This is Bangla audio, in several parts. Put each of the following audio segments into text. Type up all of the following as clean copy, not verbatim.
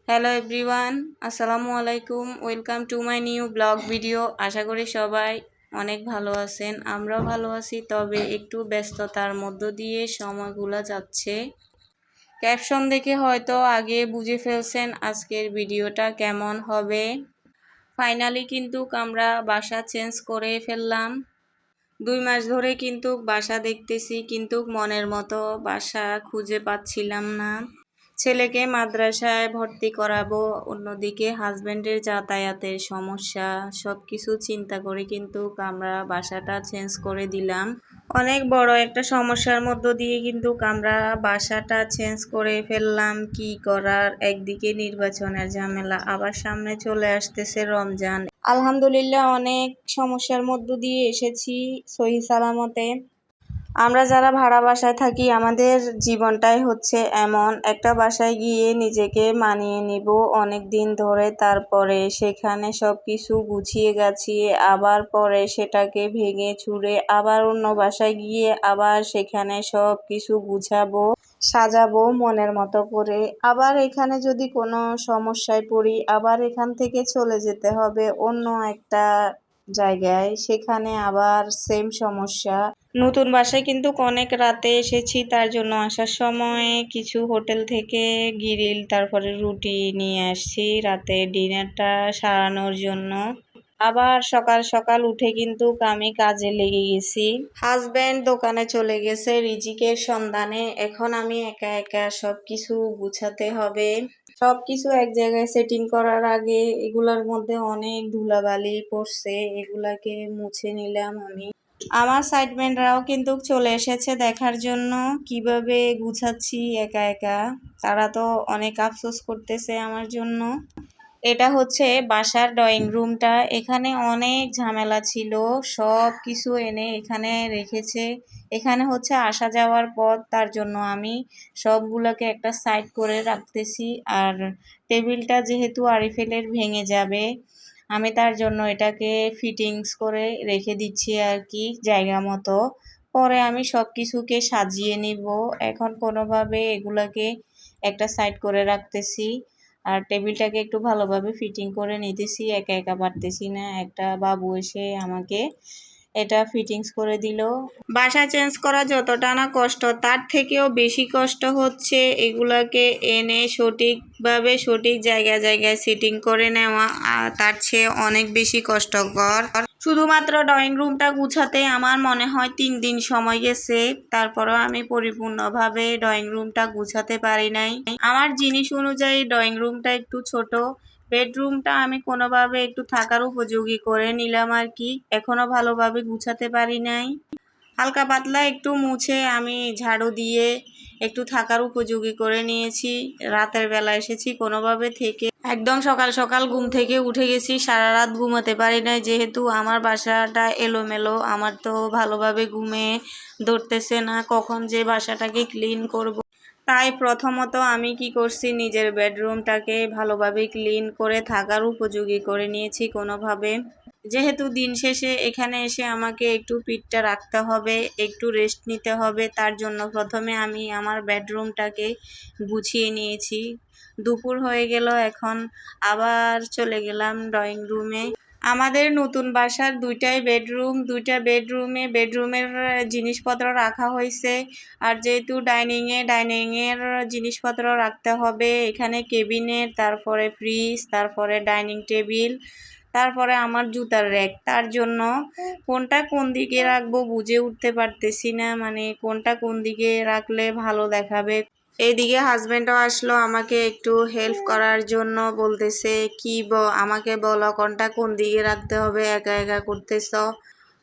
হ্যালো এভরিওয়ান, আসসালামু আলাইকুম। Welcome to my new blog video. আশা করি সবাই অনেক ভালো আছেন, আমরাও ভালো আছি। তবে একটু ব্যস্ততার মধ্য দিয়ে সময়গুলো যাচ্ছে। ক্যাপশন দেখে হয়তো আগে বুঝে ফেলছেন আজকের ভিডিওটা কেমন হবে। ফাইনালি কিন্তু আমরা বাসা চেঞ্জ করে ফেললাম। 2 মাস ধরে কিন্তু বাসা দেখতেছি, কিন্তু মনের মতো বাসা খুঁজে পাচ্ছিলাম না। ছেলেকে মাদ্রাসায় ভর্তি করাবো, অন্যদিকে হাজবেন্ডের যাতায়াতের সমস্যা, সব কিছু চিন্তা করে কিন্তু আমরা বাসাটা চেঞ্জ করে দিলাম। অনেক বড় একটা সমস্যার মধ্য দিয়ে কিন্তু আমরা বাসাটা চেঞ্জ করে ফেললাম। কি করার, একদিকে নির্বাচনের ঝামেলা, আবার সামনে চলে আসতেছে রমজান। আলহামদুলিল্লাহ অনেক সমস্যার মধ্য দিয়ে এসেছি সহি সালামতে। আমরা যারা ভাড়া বাসায় থাকি, আমাদের জীবনটাই হচ্ছে এমন, একটা বাসায় গিয়ে নিজেকে মানিয়ে নিব অনেক দিন ধরে, তারপরে সেখানে সব কিছু গুছিয়ে গাছিয়ে আবার পরে সেটাকে ভেঙে চুরে আবার অন্য বাসায় গিয়ে আবার সেখানে সব কিছু গুছাবো, সাজাবো মনের মতো করে। আবার এখানে যদি কোনো সমস্যায় পড়ি, আবার এখান থেকে চলে যেতে হবে অন্য একটা জায়গায়, সেখানে আবার সেম সমস্যা। নতুন বাসায় কিন্তু অনেক রাতে এসেছি, তার জন্য আসার সময় কিছু হোটেল থেকে গ্রিল তারপরে রুটি নিয়ে আসছি রাতে ডিনারটা সারানোর জন্য। আবার সকাল সকাল উঠে কিন্তু আমি কাজে লেগে গেছি। হাজবেন্ড দোকানে চলে গেছে রিজিকের সন্ধানে। এখন আমি একা একা সব কিছু গুছাতে হবে। সব কিছু এক জায়গায় সেটিং করার আগে এগুলার মধ্যে অনেক ধুলাবালি পড়ছে, এগুলাকে মুছে নিলাম আমি। আমার সাইডমেনরাও কিন্তু চলে এসেছে দেখার জন্য কিভাবে গুছাচ্ছি একা একা। তারা তো অনেক আফসোস করতেছে আমার জন্য। এটা হচ্ছে বাসার ড্রয়িং রুমটা। এখানে অনেক ঝামেলা ছিল, সব কিছু এনে এখানে রেখেছে। এখানে হচ্ছে আসা যাওয়ার পথ, তার জন্য আমি সবগুলোকে একটা সাইড করে রাখতেছি। আর টেবিলটা যেহেতু আরিফেলের ভেঙে যাবে, আমি তার জন্য এটাকে ফিটিংস করে রেখে দিচ্ছি আর কি জায়গা মতো। পরে আমি সব কিছুকে সাজিয়ে নিব। এখন কোনোভাবে এগুলাকে একটা সাইড করে রাখতেছি আর টেবিলটাকে একটু ভালোভাবে ফিটিং করে নিতেছি। একা একা পারতেছি না, একটা বাবু এসে আমাকে এটা ফিটিংস করে দিল। বাসা চেঞ্জ করা যতটা না কষ্ট, তার থেকেও বেশি কষ্ট হচ্ছে এগুলাকে এনে সঠিকভাবে সঠিক জায়গায় জায়গায় সেটিং করে নেওয়া, আর তার চেয়ে অনেক বেশি কষ্টকর। শুধুমাত্র ড্রয়িং রুমটা গুছাতে আমার মনে হয় 3 দিন সময় গেছে, তারপরেও আমি পরিপূর্ণভাবে ড্রয়িং রুমটা গুছাতে পারি নাই। আমার জিনিস অনুযায়ী ড্রয়িং রুমটা একটু ছোট, বেডরুমটা আমি কোনোভাবে একটু থাকার উপযোগী করে নিলাম আর কি, এখনো ভালোভাবে গুছাতে পারি নাই। হালকা পাতলা একটু মুছে আমি ঝাড়ু দিয়ে একটু থাকার উপযোগী করে নিয়েছি। রাতের বেলা এসেছি কোনোভাবে থেকে, একদম সকাল সকাল ঘুম থেকে উঠে গেছি, সারা রাত ঘুমাতে পারি নাই যেহেতু আমার বাসাটা এলোমেলো। আমার তো ভালোভাবে ঘুমে ধরতেছে না কখন যে বাসাটাকে ক্লিন করব। তাই প্রথমত আমি কি করছি, নিজের বেডরুমটাকে ভালোভাবে ক্লিন করে থাকার উপযোগী করে নিয়েছি কোনোভাবে। যেহেতু দিন শেষে এখানে এসে আমাকে একটু পিঠটা রাখতে হবে, একটু রেস্ট নিতে হবে, তার জন্য প্রথমে আমি আমার বেডরুমটাকে গুছিয়ে নিয়েছি। দুপুর হয়ে গেল, এখন আবার চলে গেলাম ড্রয়িং রুমে। আমাদের নতুন বাসার 2টাই বেডরুম, 2টা বেডরুমের জিনিসপত্র রাখা হয়েছে। আর যেহেতু ডাইনিংয়ের জিনিসপত্র রাখতে হবে, এখানে কেবিনেট, তারপরে ফ্রিজ, তারপরে ডাইনিং টেবিল, তারপরে আমার জুতার র্যাক। তার জন্য কোনটা কোন দিকে রাখবো বুঝে উঠতে পারতেছি না, মানে কোনটা কোন দিকে রাখলে ভালো দেখাবে। এইদিকে হাজবেন্ডও আসলো আমাকে একটু হেল্প করার জন্য, বলতেছে কি আমাকে বলো কোনটা কোন দিকে রাখতে হবে, একা একা করতেছ।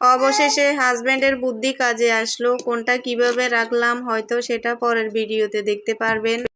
অবশেষে হাজবেন্ডের বুদ্ধি কাজে আসলো, কোনটা কিভাবে রাখলাম হয়তো সেটা পরের ভিডিওতে দেখতে পারবেন।